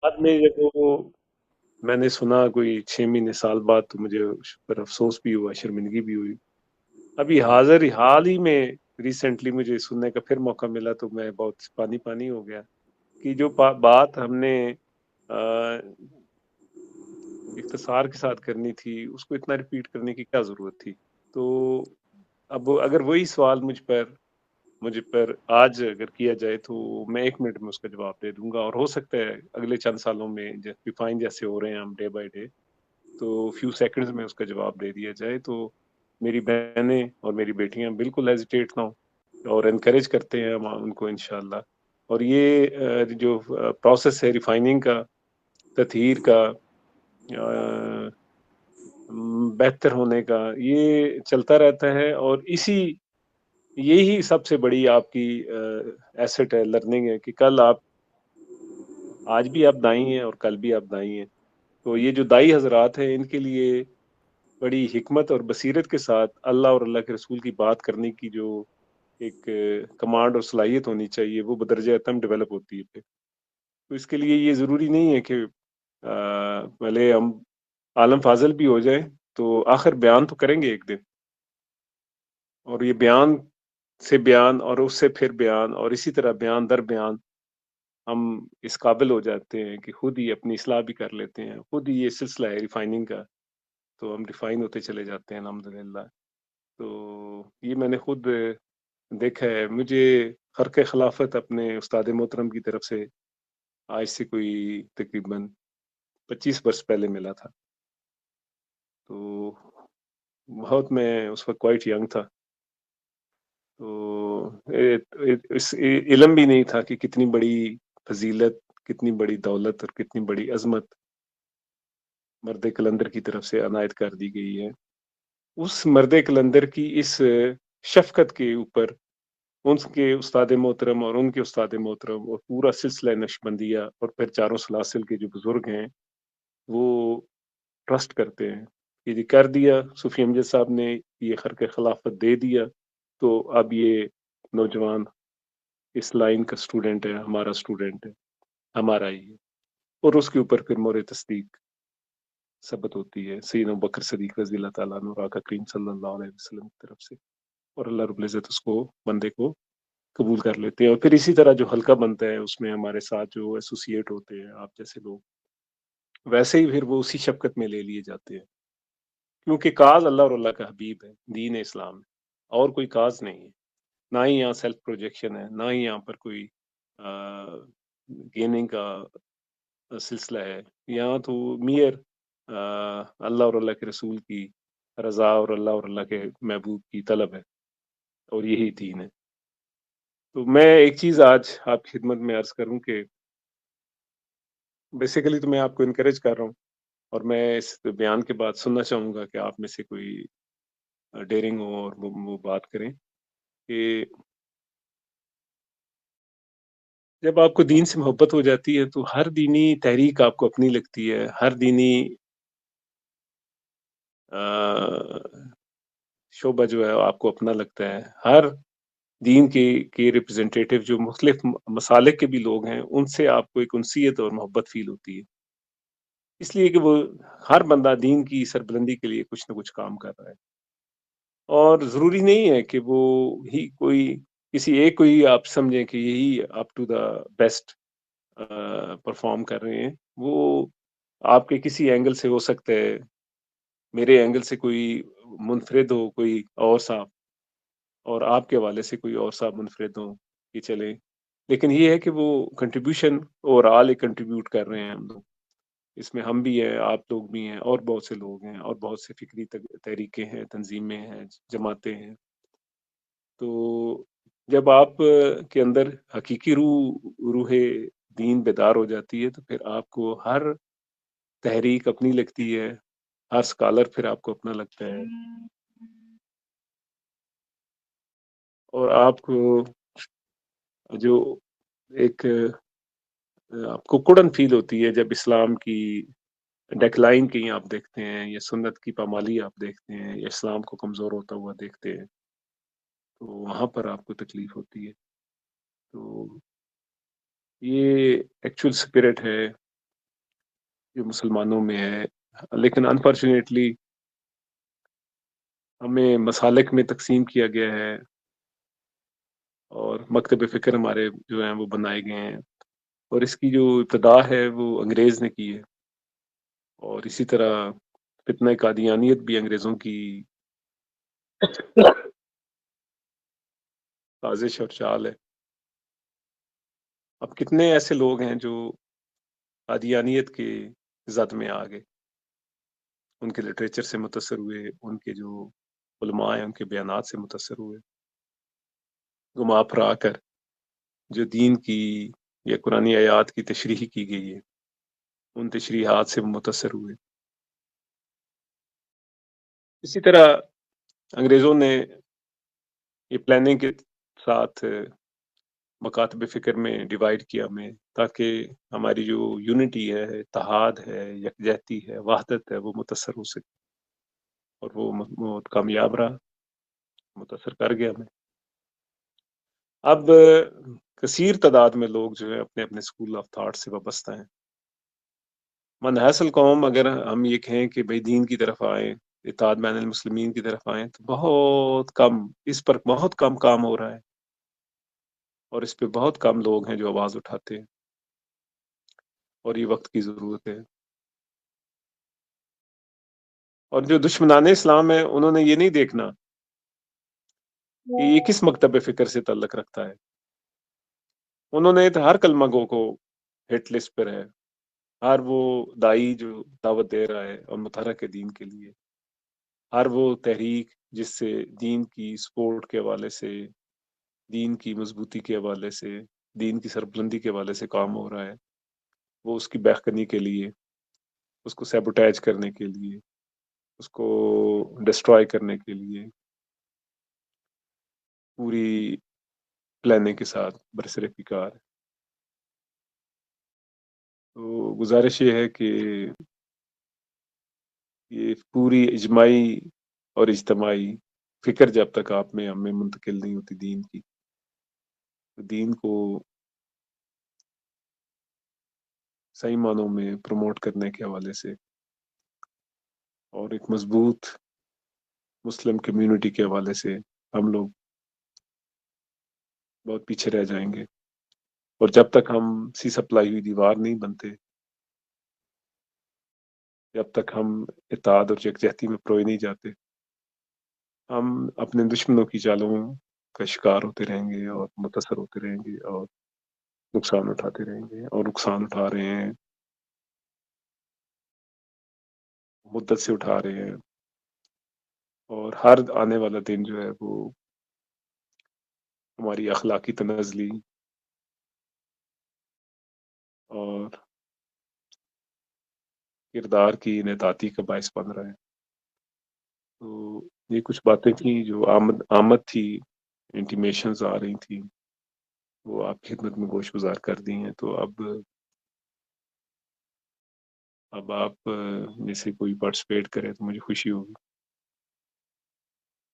बाद में जब वो मैंने सुना कोई 6 महीने साल बाद, तो मुझे उस पर अफसोस भी हुआ, शर्मिंदगी भी हुई। अभी हाल ही में रिसेंटली मुझे सुनने का फिर मौका मिला, तो मैं बहुत पानी पानी हो गया कि जो बात हमने आ, इख्तिसार के साथ करनी थी, उसको इतना रिपीट करने की क्या जरूरत थी। तो अब अगर वही सवाल मुझ पर आज अगर किया जाए, तो मैं 1 मिनट में उसका जवाब दे दूंगा, और हो सकता है अगले चंद सालों में रिफाइन जैसे हो रहे हैं हम डे बाय डे, तो फ्यू सेकंड्स में उसका जवाब दे दिया जाए। तो मेरी बहनें और मेरी बेटियां बिल्कुल हेजिटेट ना हो, और इनकरेज करते हैं हम उनको इंशाल्लाह। और ये जो प्रोसेस है रिफाइनिंग का, तथहीर का, बेहतर होने का, ये चलता रहता है। और यही सबसे बड़ी आपकी एसेट है, लर्निंग है, कि कल आप, आज भी आप दाई हैं और कल भी आप दाई हैं। तो ये जो दाई हजरात हैं, इनके लिए बड़ी हिकमत और बसीरत के साथ अल्लाह और अल्लाह के रसूल की बात करने की जो एक कमांड और सलाहियत होनी चाहिए, वो बदरजा अतम डेवलप होती है फिर। तो इसके लिए ये ज़रूरी नहीं है कि भले हम आलम फाजल भी हो जाए, तो आखिर बयान तो करेंगे एक दिन। और ये बयान से बयान, और उससे फिर बयान, और इसी तरह बयान दर बयान हम इस काबिल हो जाते हैं कि खुद ही अपनी इस्लाह भी कर लेते हैं। खुद ही ये सिलसिला है रिफाइनिंग का, तो हम रिफाइन होते चले जाते हैं अल्हम्दुलिल्लाह। तो ये मैंने खुद देखा है। मुझे खरके खिलाफत अपने उस्ताद मोहतरम की तरफ से आज से कोई तकरीबन 25 वर्ष पहले मिला था। तो बहुत, मैं उस वक्त क्वाइट यंग था। तो इस इल्म भी नहीं था कि कितनी बड़ी फजीलत, कितनी बड़ी दौलत और कितनी बड़ी अजमत मर्द कलंदर की तरफ से अनायत कर दी गई है। उस मर्द कलंदर की इस शफकत के ऊपर उनके उस्ताद मोहतरम और उनके उस्ताद मोहतरम और पूरा सिलसिला नक्शबंदिया और फिर चारों सलासिल के जो बुजुर्ग हैं, वो ट्रस्ट करते हैं कि ये कर दिया सूफी अमजद साहब ने, ये खरक खिलाफत दे दिया, तो अब ये नौजवान इस लाइन का स्टूडेंट है, हमारा स्टूडेंट है, हमारा ही है। और उसके ऊपर फिर मोर तस्दीक सबत होती है सैयदना अबू बकर सदीक रजी अल्लाह ताला अन्हु, और आका करीम सल्लल्लाहु अलैहि वसल्लम की तरफ से। और अल्लाह रब्बुल इज्जत उसको, बंदे को कबूल कर लेते हैं। और फिर इसी तरह जो हल्का बनता है, उसमें हमारे साथ जो एसोसिएट होते हैं आप जैसे लोग, वैसे ही फिर वो उसी शफकत में ले लिए जाते हैं। क्योंकि काज अल्लाह और अल्लाह का हबीब है, दीन इस्लाम है, और कोई काज नहीं है। ना ही यहाँ सेल्फ प्रोजेक्शन है, ना ही यहाँ पर कोई गेनिंग का सिलसिला है। यहाँ तो मियर अल्लाह और अल्लाह के रसूल की रजा और अल्लाह और अल्लाह के महबूब की तलब है, और यही दीन है। तो मैं एक चीज आज आपकी खिदमत में अर्ज करूं कि बेसिकली तो मैं आपको इनकरेज कर रहा हूँ, और मैं इस बयान के बाद सुनना चाहूंगा कि आप में से कोई डेयरिंग हो और वो बात करें कि जब आपको दीन से मोहब्बत हो जाती है, तो हर दीनी तहरीक आपको अपनी लगती है। हर दीनी शोबा जो है आपको अपना लगता है। हर दीन के रिप्रेजेंटेटिव जो मुख्तलिफ मसालिक के भी लोग हैं, उनसे आपको एक उनसीयत और मोहब्बत फील होती है, इसलिए कि वो हर बंदा दीन की सरबुलंदी के लिए कुछ ना कुछ काम कर रहा है। और ज़रूरी नहीं है कि वो ही कोई, किसी एक को ही आप समझें कि यही up to the best perform कर रहे हैं। वो आपके किसी एंगल से हो सकता है, मेरे एंगल से कोई मुनफरिद हो कोई और साहब, और आपके हवाले से कोई और साहब मुनफरिद हो, ये चले। लेकिन ये है कि वो कंट्रीब्यूशन ओवरऑल एक कंट्रीब्यूट कर रहे हैं हम लोग। इसमें हम भी हैं, आप लोग भी हैं, और बहुत से लोग हैं, और बहुत से फिक्री तहरीकें हैं, तंजीमें हैं, जमातें हैं। तो जब आप के अंदर हकीकी रूहे दीन बेदार हो जाती है, तो फिर आपको हर तहरीक अपनी लगती है, हर स्कॉलर फिर आपको अपना लगता है। और आपको जो एक आपको कुड़न फील होती है जब इस्लाम की डेक्लाइन कहीं आप देखते हैं, या सुन्नत की पामाली आप देखते हैं, या इस्लाम को कमजोर होता हुआ देखते हैं, तो वहां पर आपको तकलीफ होती है। तो ये एक्चुअल स्पिरिट है جو مسلمانوں میں ہے، لیکن انفارچونیٹلی ہمیں مسالک میں تقسیم کیا گیا ہے، اور مکتب فکر ہمارے جو ہیں وہ بنائے گئے ہیں، اور اس کی جو ابتدا ہے وہ انگریز نے کی ہے، اور اسی طرح فتنہ قادیانیت بھی انگریزوں کی سازش اور چال ہے۔ اب کتنے ایسے لوگ ہیں جو قادیانیت کے زد میں آ گئے، ان کے لٹریچر سے متاثر ہوئے، ان کے جو علماء ہیں ان کے بیانات سے متاثر ہوئے، گما پھرا کر جو دین کی یا قرآن آیات کی تشریح کی گئی ہے ان تشریحات سے متاثر ہوئے۔ اسی طرح انگریزوں نے یہ پلاننگ کے ساتھ مکاتب فکر میں ڈیوائڈ کیا ہمیں، تاکہ ہماری جو یونٹی ہے، اتحاد ہے، یکجہتی ہے، وحدت ہے، وہ متاثر ہو سکے، اور وہ بہت کامیاب رہا، متاثر کر گیا ہمیں۔ اب کثیر تعداد میں لوگ جو ہے اپنے اپنے اسکول آف تھاٹ سے وابستہ ہیں۔ منحصل قوم اگر ہم یہ کہیں کہ بھئی دین کی طرف آئیں، اتحاد بین المسلمین کی طرف آئیں، تو بہت کم، اس پر بہت کم کام ہو رہا ہے، اور اس پہ بہت کم لوگ ہیں جو آواز اٹھاتے ہیں، اور یہ وقت کی ضرورت ہے۔ اور جو دشمنان اسلام ہیں انہوں نے یہ نہیں دیکھنا کہ یہ کس مکتب فکر سے تعلق رکھتا ہے، انہوں نے تو ہر کلمہ گو کو ہٹ لسٹ پر ہے، ہر وہ دائی جو دعوت دے رہا ہے اور متحرک ہے دین کے لیے، ہر وہ تحریک جس سے دین کی سپورٹ کے حوالے سے، دین کی مضبوطی کے حوالے سے، دین کی سربلندی کے حوالے سے کام ہو رہا ہے، وہ اس کی بہکنی کے لیے، اس کو سیبوٹیج کرنے کے لیے، اس کو ڈسٹرائے کرنے کے لیے پوری پلاننگ کے ساتھ برسر کار ہے۔ تو گزارش یہ ہے کہ یہ پوری اجماعی اور اجتماعی فکر جب تک آپ میں ہمیں منتقل نہیں ہوتی دین کی، تو دین کو صحیح معنوں میں پروموٹ کرنے کے حوالے سے اور ایک مضبوط مسلم کمیونٹی کے حوالے سے ہم لوگ بہت پیچھے رہ جائیں گے، اور جب تک ہم سی سپلائی ہوئی دیوار نہیں بنتے، جب تک ہم اتحاد اور یکجہتی میں پروئے نہیں جاتے، ہم اپنے دشمنوں کی چالوں کا شکار ہوتے رہیں گے اور متاثر ہوتے رہیں گے، اور نقصان اٹھاتے رہیں گے، اور نقصان اٹھا رہے ہیں، مدت سے اٹھا رہے ہیں، اور ہر آنے والا دن جو ہے وہ ہماری اخلاقی تنزلی اور کردار کی انحطاطی کا باعث بن رہا ہے۔ تو یہ کچھ باتیں تھیں جو آمد تھی، انٹیمیشنز آ رہی تھیں، وہ آپ کی خدمت میں گوش گزار کر دی ہیں۔ تو اب آپ میں سے کوئی پارٹیسپیٹ کرے تو مجھے خوشی ہوگی۔